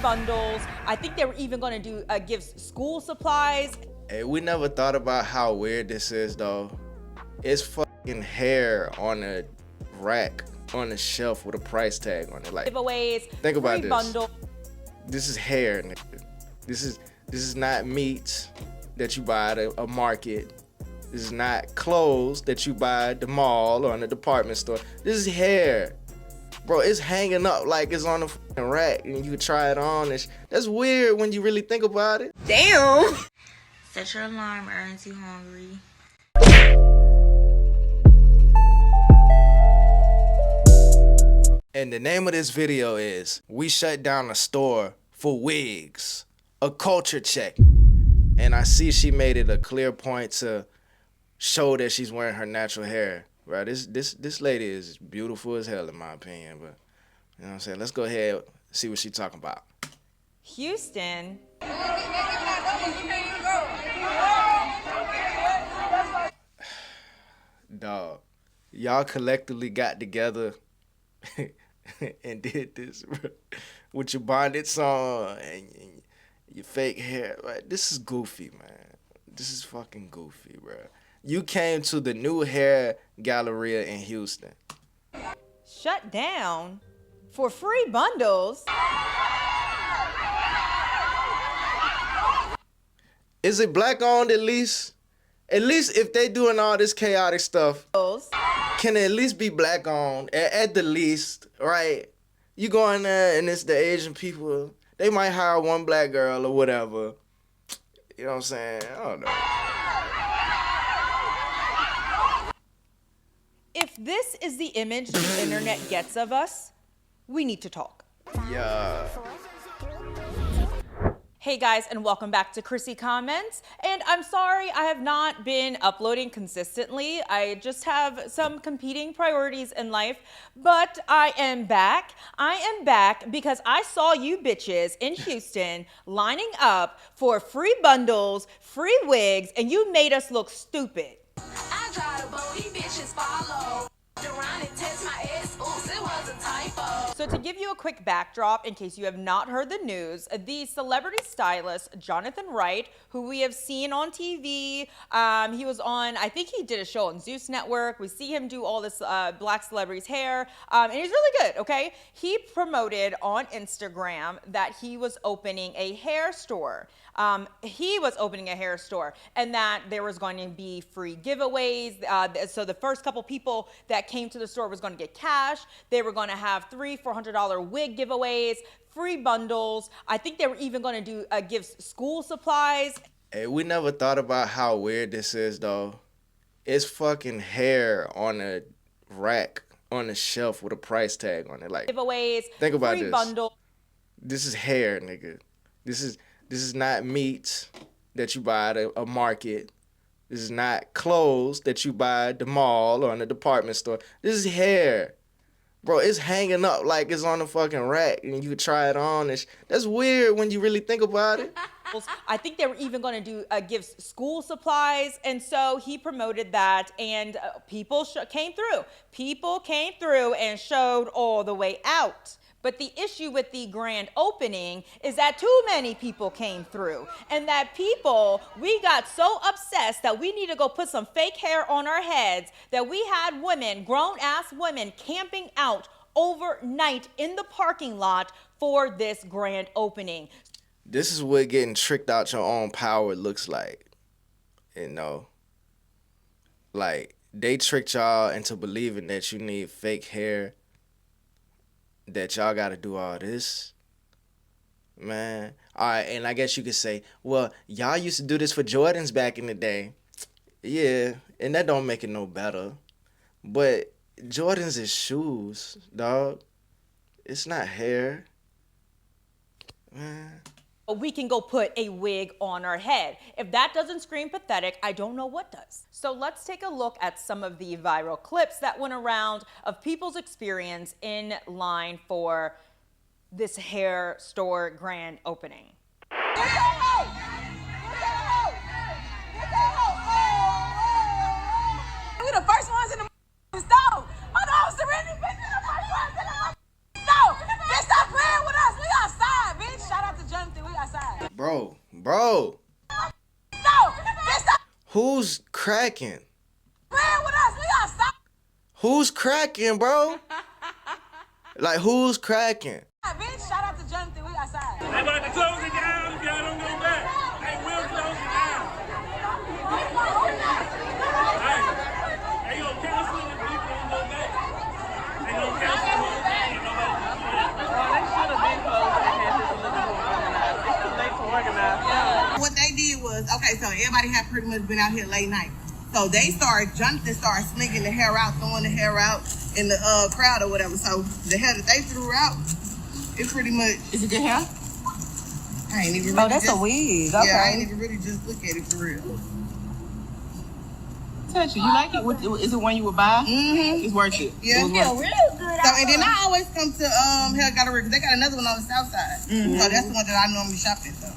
bundles. I think they were even going to do give school supplies. Hey, we never thought about how weird this is though. It's fucking hair on a rack on a shelf with a price tag on it. Like, Giveaways. Think about this. Bundle. This is hair, nigga. This is not meat that you buy at a market. This is not clothes that you buy at the mall or in the department store. This is hair. Bro, it's hanging up like it's on a fucking rack and you can try it on. That's weird when you really think about it. Damn. Set your alarm, aren't you hungry? And the name of this video is We Shut Down a Store for WIGS, a culture check. And I see she made it a clear point to show that she's wearing her natural hair. Right? This lady is beautiful as hell in my opinion, but you know what I'm saying? Let's go ahead and see what she's talking about. Houston. Dog, y'all collectively got together and did this, bro, with your bonnets on and your fake hair. Right? This is goofy, man. This is fucking goofy, bro. You came to the new hair galleria in Houston. Shut down for free bundles. Is it black owned at least? At least if they doing all this chaotic stuff, can it at least be black owned? At the least, right? You go in there and it's the Asian people. They might hire one black girl or whatever. You know what I'm saying? I don't know. If this is the image the internet gets of us, we need to talk. Yeah. Hey guys, and welcome back to Chrissy Comments. And I'm sorry I have not been uploading consistently. I just have some competing priorities in life, but I am back. I am back because I saw you bitches in Houston lining up for free bundles, free wigs, and you made us look stupid. I drive the boat, these bitches follow. Around and test my ass, oops, it was a typo. So to give you a quick backdrop, in case you have not heard the news, the celebrity stylist Jonathan Wright, who we have seen on TV, he was on, I think he did a show on Zeus Network. We see him do all this black celebrities' hair, and he's really good, okay? He promoted on Instagram that he was opening a hair store. And that there was going to be free giveaways. So the first couple people that came to the store was going to get cash. They were going to have $300-400 wig giveaways, free bundles. I think they were even going to do give school supplies. Hey, we never thought about how weird this is though. It's fucking hair on a rack on a shelf with a price tag on it. Like, Giveaways. Think about free this. Bundle. This is hair, nigga. This is not meat that you buy at a market. This is not clothes that you buy at the mall or in the department store. This is hair. Bro, it's hanging up like it's on a fucking rack and you can try it on. That's weird when you really think about it. I think they were even going to do give school supplies, and so he promoted that, and people came through. People came through and showed all the way out. But the issue with the grand opening is that too many people came through, and that we got so obsessed that we need to go put some fake hair on our heads that we had women, grown-ass women, camping out overnight in the parking lot for this grand opening. This is what getting tricked out your own power looks like. You know? Like, they tricked y'all into believing that you need fake hair, that y'all gotta do all this. Man. All right, and I guess you could say, well, y'all used to do this for Jordans back in the day. Yeah, and that don't make it no better. But Jordans is shoes, dog. It's not hair. Man. We can go put a wig on our head. If that doesn't scream pathetic, I don't know what does. So let's take a look at some of the viral clips that went around of people's experience in line for this hair store grand opening. We the first ones in the store. My dog's the ready bitch. The first ones in the store. Bitch, stop playing with us. We outside, bitch. Shut Bro. No, this not Who's cracking? playing with us. We outside. Who's cracking, bro? Like, who's cracking? Bitch, shout out to Jonathan. We outside. They about to close it down if y'all don't go back. They will close it down. They gonna cancel it if people don't go back. They gonna cancel the whole thing. They should have been closed and had this a little bit more organized. It's too late to organize. What they did was, okay, so everybody had pretty much been out here late night. So Jonathan started slinging the hair out, throwing the hair out in the crowd or whatever. So the hair that they threw out, it pretty much. Is it good hair? I ain't even really That's a wig. Okay. Yeah, I ain't even really just look at it for real. Touch it. You like it? Is it one you would buy? Mm-hmm. It's worth it. Yeah. It was worth it. Real good. So, and then I always come to Hair Gallery because they got another one on the south side. So that's the one that I normally shop at. So,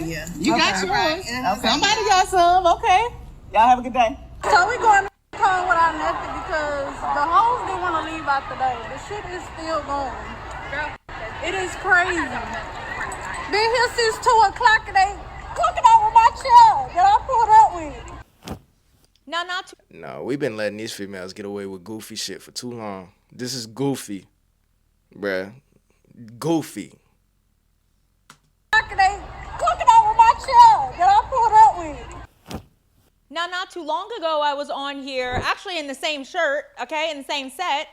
yeah. You got yours. Right. And Somebody got some. Okay. Y'all have a good day. So we going to come without nothing because the hoes didn't want to leave out today. The shit is still going. It is crazy. Been here since 2 o'clock and they cooking over my chair that I pulled up with. Now, not too No, we've been letting these females get away with goofy shit for too long. This is goofy, bruh. Goofy. And they cooking over my chair that I pulled up with. Now, not too long ago, I was on here, actually in the same shirt, okay, in the same set,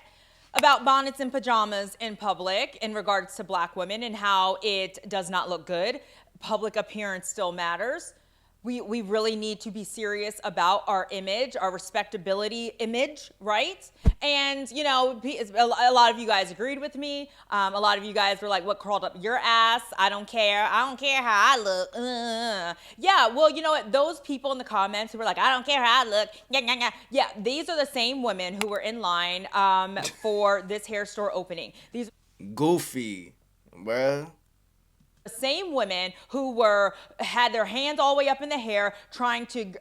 about bonnets and pajamas in public in regards to black women and how it does not look good. Public appearance still matters. We really need to be serious about our image, our respectability image, right? And, you know, a lot of you guys agreed with me. A lot of you guys were like, what crawled up your ass? I don't care. I don't care how I look. Yeah, well, you know what? Those people in the comments who were like, I don't care how I look. Yeah, these are the same women who were in line for this hair store opening. These Goofy, bruh. the same women who had their hands all the way up in the hair trying to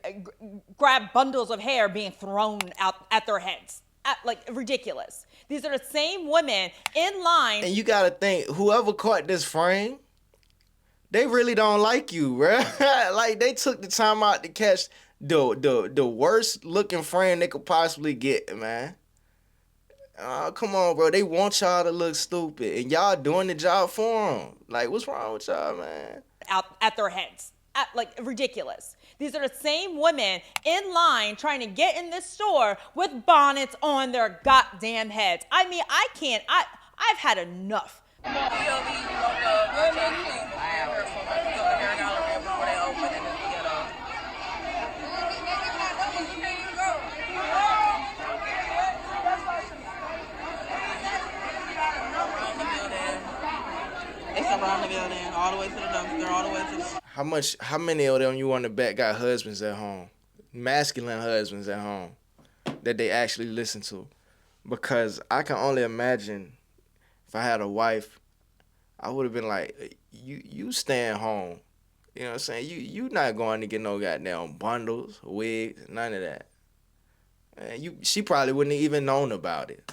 grab bundles of hair being thrown out at their heads. Like, ridiculous. These are the same women in line. And you gotta think, whoever caught this frame, they really don't like you, bruh. Like, they took the time out to catch the worst looking frame they could possibly get, man. Oh, come on, bro. They want y'all to look stupid, and y'all doing the job for them. Like, what's wrong with y'all, man? Out at their heads. Like, ridiculous. These are the same women in line trying to get in this store with bonnets on their goddamn heads. I mean, I've had enough. Around the building, all the way to the dumpster, all the way to. How many of them you want to bet got husbands at home, masculine husbands at home, that they actually listen to? Because I can only imagine if I had a wife, I would have been like, you staying home. You know what I'm saying? You not going to get no goddamn bundles, wigs, none of that. And she probably wouldn't have even known about it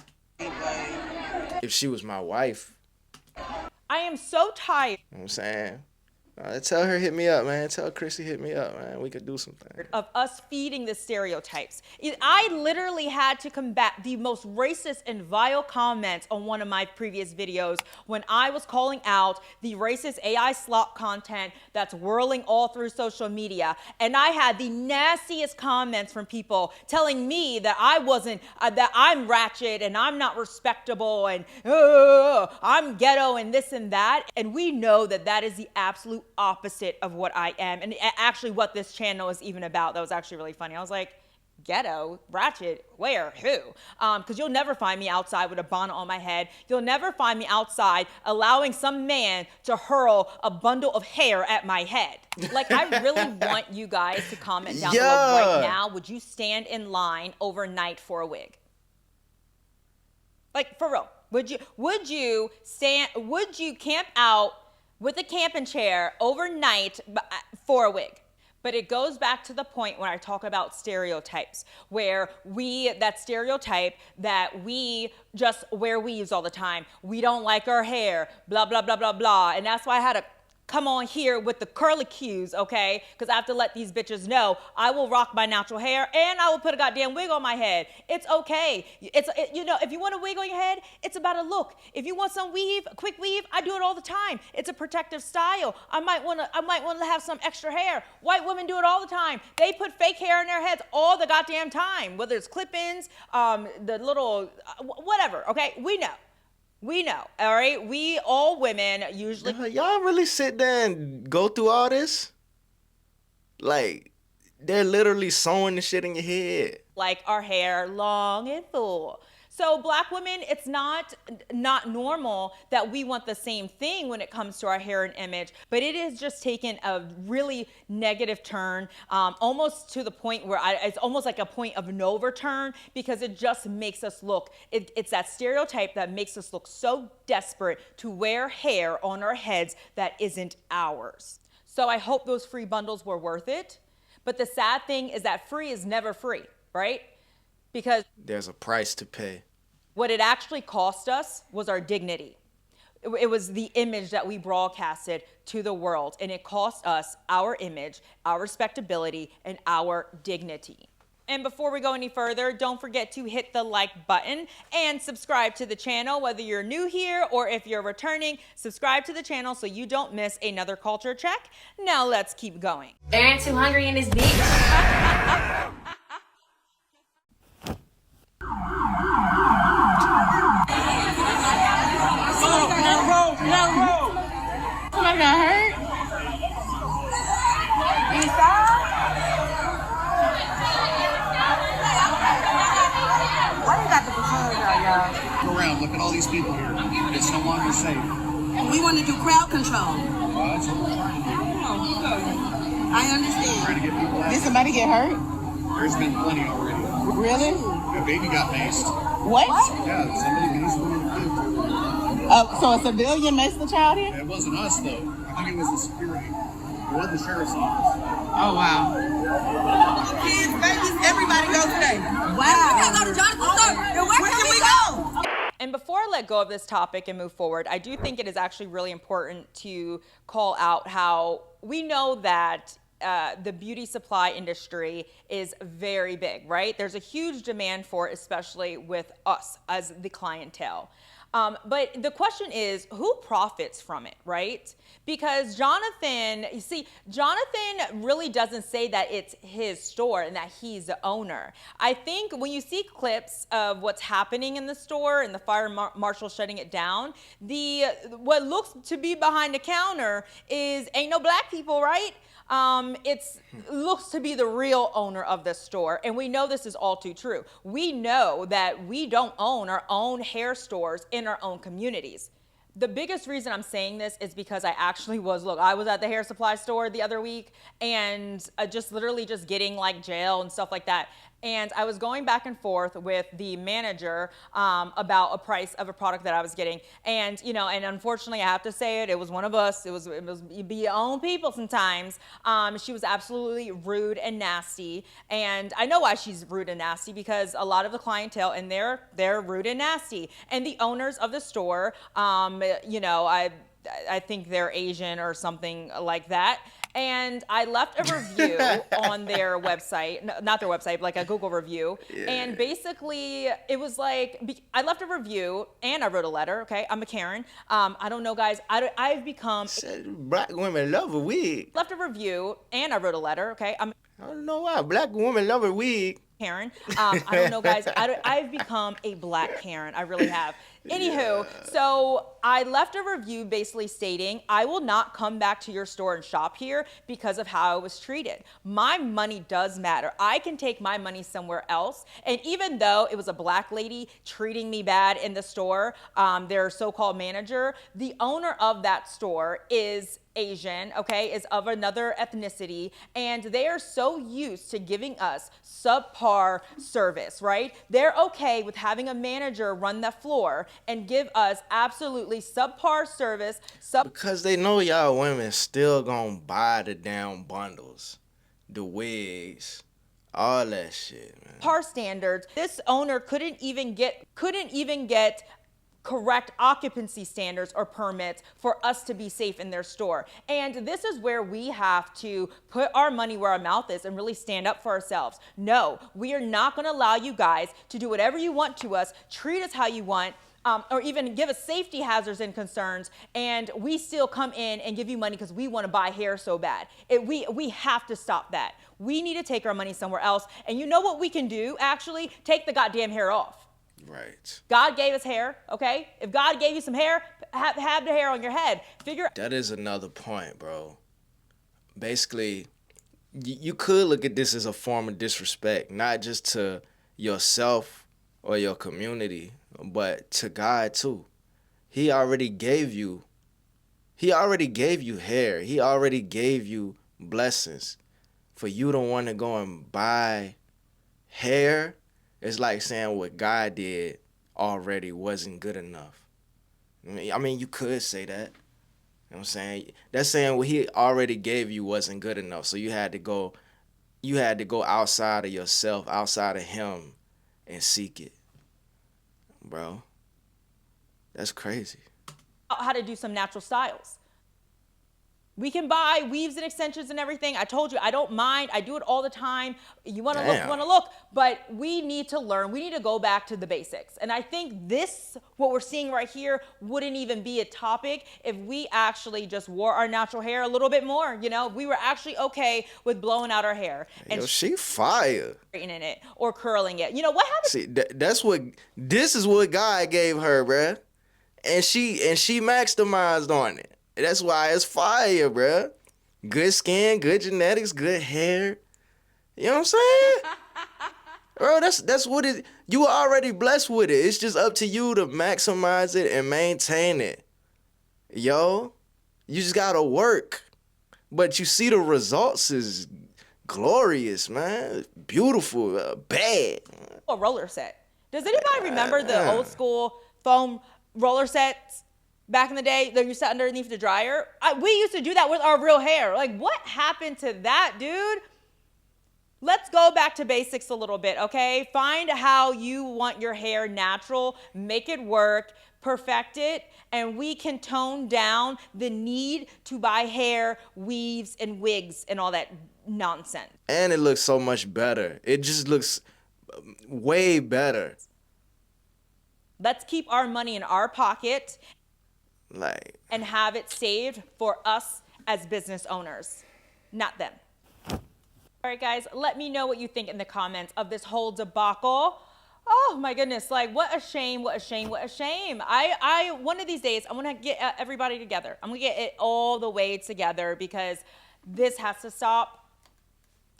if she was my wife. I am so tired. You know what I'm saying? Tell her hit me up, man. Tell Chrissy hit me up, man. We could do something. Of us feeding the stereotypes. I literally had to combat the most racist and vile comments on one of my previous videos when I was calling out the racist AI slop content that's whirling all through social media. And I had the nastiest comments from people telling me that I wasn't, that I'm ratchet and I'm not respectable and I'm ghetto and this and that. And we know that that is the absolute opposite of what I am, and actually what this channel is even about. That was actually really funny. I was like, ghetto, ratchet, where, who? Because you'll never find me outside with a bonnet on my head. You'll never find me outside allowing some man to hurl a bundle of hair at my head. Like, I really want you guys to comment down below right now. Would you stand in line overnight for a wig? Like, for real. Would you camp out with a camping chair overnight for a wig? But it goes back to the point when I talk about stereotypes, where that stereotype that we just wear weaves all the time. We don't like our hair, blah, blah, blah, blah, blah. And that's why I had to come on here with the curlicues, okay? Because I have to let these bitches know I will rock my natural hair and I will put a goddamn wig on my head. It's okay. You know, if you want a wig on your head, it's about a look. If you want some weave, a quick weave, I do it all the time. It's a protective style. I might want to have some extra hair. White women do it all the time. They put fake hair in their heads all the goddamn time, whether it's clip-ins, the little whatever. Okay, we know. We know, all right? We, all women, usually... Y'all really sit there and go through all this? Like, they're literally sewing the shit in your head. Like our hair long and full. So black women, it's not normal that we want the same thing when it comes to our hair and image, but it has just taken a really negative turn, almost to the point where it's almost like a point of no return, because it just makes us look, it's that stereotype that makes us look so desperate to wear hair on our heads that isn't ours. So I hope those free bundles were worth it. But the sad thing is that free is never free, right? Because there's a price to pay. What it actually cost us was our dignity. It was the image that we broadcasted to the world, and it cost us our image, our respectability, and our dignity. And before we go any further, don't forget to hit the like button and subscribe to the channel, whether you're new here or if you're returning. Subscribe to the channel so you don't miss another culture check. Now let's keep going. Aaron too hungry in this bitch. Somebody got hurt? Inside? Why you got the balloons out, y'all? Go around, look at all these people here. It's no longer safe. We want to do crowd control. That's what we're trying to do. I understand. Trying to get people out. Did somebody get hurt? There's been plenty already. Really? A baby got maced. What? Yeah, somebody maced one of the kids. So a civilian maced the child here? It wasn't us, though. I think it was the security. Or the sheriff's office. Oh, wow. Kids, babies, everybody go today. Wow. We gotta go to Jonathan's store. Where can we go? And before I let go of this topic and move forward, I do think it is actually really important to call out how we know that the beauty supply industry is very big, right? There's a huge demand for it, especially with us as the clientele. But the question is, who profits from it, right? Because Jonathan, you see, Jonathan really doesn't say that it's his store and that he's the owner. I think when you see clips of what's happening in the store and the fire marshal shutting it down, what looks to be behind the counter is ain't no black people, right? It looks to be the real owner of the store, and we know this is all too true. We know that we don't own our own hair stores in our own communities. The biggest reason I'm saying this is because I actually I was at the hair supply store the other week and literally just getting like gel and stuff like that. And I was going back and forth with the manager about a price of a product that I was getting. And, you know, and unfortunately, I have to say it was one of us. It was you be your own people sometimes. She was absolutely rude and nasty. And I know why she's rude and nasty, because a lot of the clientele in there, they're rude and nasty. And the owners of the store, you know, I think they're Asian or something like that. And I left a review on their website, not their website, but like a Google review. Yeah. And basically, it was like, I left a review and I wrote a letter, okay? I'm a Karen. I don't know, guys. I've become... Black women love a wig. Left a review and I wrote a letter, okay? I don't know why. Black women love a wig. Karen. I don't know, guys. I've become a black Karen. I really have. Anywho, so I left a review basically stating, I will not come back to your store and shop here because of how I was treated. My money does matter. I can take my money somewhere else. And even though it was a black lady treating me bad in the store, their so-called manager, the owner of that store is Asian, okay, is of another ethnicity, and they are so used to giving us subpar service, right? They're okay with having a manager run the floor and give us absolutely subpar service. Because they know y'all women still gonna buy the damn bundles, the wigs, all that shit, man. Par standards. This owner couldn't even get correct occupancy standards or permits for us to be safe in their store. And this is where we have to put our money where our mouth is and really stand up for ourselves. No, we are not going to allow you guys to do whatever you want to us, treat us how you want, or even give us safety hazards and concerns, and we still come in and give you money because we want to buy hair so bad. We have to stop that. We need to take our money somewhere else. And you know what we can do, actually? Take the goddamn hair off. Right. God gave us hair, okay? If God gave you some hair, have the hair on your head. That is another point, bro. Basically, you could look at this as a form of disrespect, not just to yourself or your community, but to God too. He already gave you hair. He already gave you blessings. For you to want to go and buy hair, it's like saying what God did already wasn't good enough. I mean, you could say that. You know what I'm saying? That's saying what he already gave you wasn't good enough. So you had to go outside of yourself, outside of him, and seek it. Bro, that's crazy. How to do some natural styles. We can buy weaves and extensions and everything. I told you, I don't mind. I do it all the time. You want to look, you want to look. But we need to learn. We need to go back to the basics. And I think this, what we're seeing right here, wouldn't even be a topic if we actually just wore our natural hair a little bit more. You know, we were actually okay with blowing out our hair. And she fire. Straightening it or curling it. You know, what happens? See, this is what God gave her, bruh. And she maximized on it. That's why it's fire, bruh. Good skin, good genetics, good hair. You know what I'm saying? Bro, that's what it, you are already blessed with it. It's just up to you to maximize it and maintain it. Yo, you just gotta work. But you see the results is glorious, man. Beautiful, bad. A roller set. Does anybody remember the old school foam roller sets? Back in the day, that you sat underneath the dryer. We used to do that with our real hair. Like, what happened to that, dude? Let's go back to basics a little bit, okay? Find how you want your hair natural, make it work, perfect it, and we can tone down the need to buy hair, weaves, and wigs, and all that nonsense. And it looks so much better. It just looks way better. Let's keep our money in our pocket. And have it saved for us as business owners, not them. All right, guys, let me know what you think in the comments of this whole debacle. Oh my goodness, like what a shame, what a shame, what a shame. I one of these days, I'm gonna get everybody together. I'm gonna get it all the way together because this has to stop.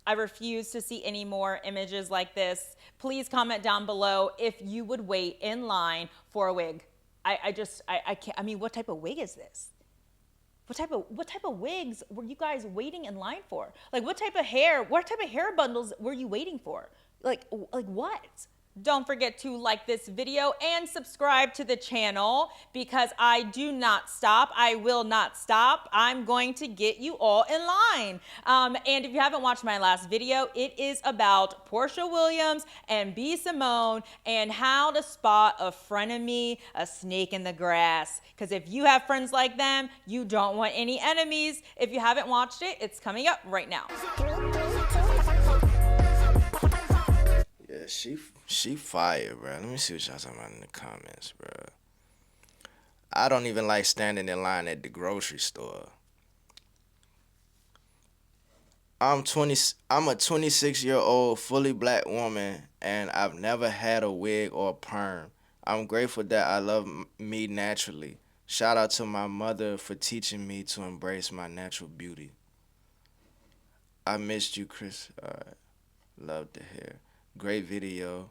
I refuse to see any more images like this. Please comment down below if you would wait in line for a wig. I can't. I mean, what type of wig is this? What type of wigs were you guys waiting in line for? Like, what type of hair bundles were you waiting for? Like what? Don't forget to like this video and subscribe to the channel because I do not stop. I will not stop. I'm going to get you all in line. And if you haven't watched my last video, it is about Portia Williams and B. Simone and how to spot a frenemy, a snake in the grass. Because if you have friends like them, you don't want any enemies. If you haven't watched it, it's coming up right now. Yeah, she fire, bro. Let me see what y'all talking about in the comments, bro. I don't even like standing in line at the grocery store. I'm a 26-year-old fully black woman, and I've never had a wig or a perm. I'm grateful that I love me naturally. Shout out to my mother for teaching me to embrace my natural beauty. I missed you, Chris. Love the hair. Great video.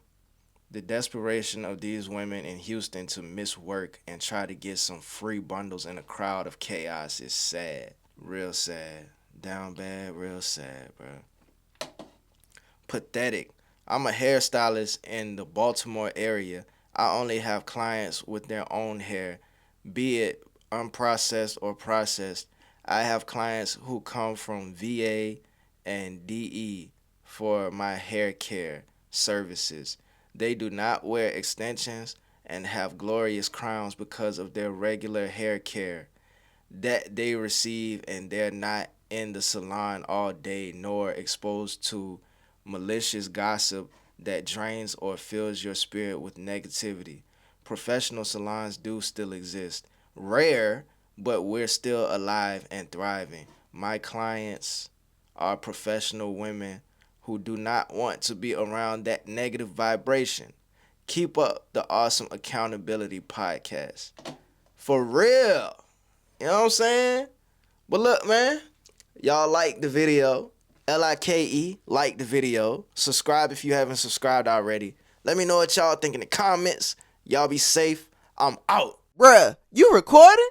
The desperation of these women in Houston to miss work and try to get some free bundles in a crowd of chaos is sad. Real sad. Down bad, real sad, bro. Pathetic. I'm a hairstylist in the Baltimore area. I only have clients with their own hair, be it unprocessed or processed. I have clients who come from VA and DE for my hair care services. They do not wear extensions, and have glorious crowns because of their regular hair care that they receive, and they're not in the salon all day nor exposed to malicious gossip that drains or fills your spirit with negativity. Professional salons do still exist. Rare, but we're still alive and thriving. My clients are professional women who do not want to be around that negative vibration. Keep up the awesome accountability podcast. For real. You know what I'm saying? But look, man, y'all like the video. LIKE, like the video. Subscribe if you haven't subscribed already. Let me know what y'all think in the comments. Y'all be safe. I'm out. Bruh, you recording?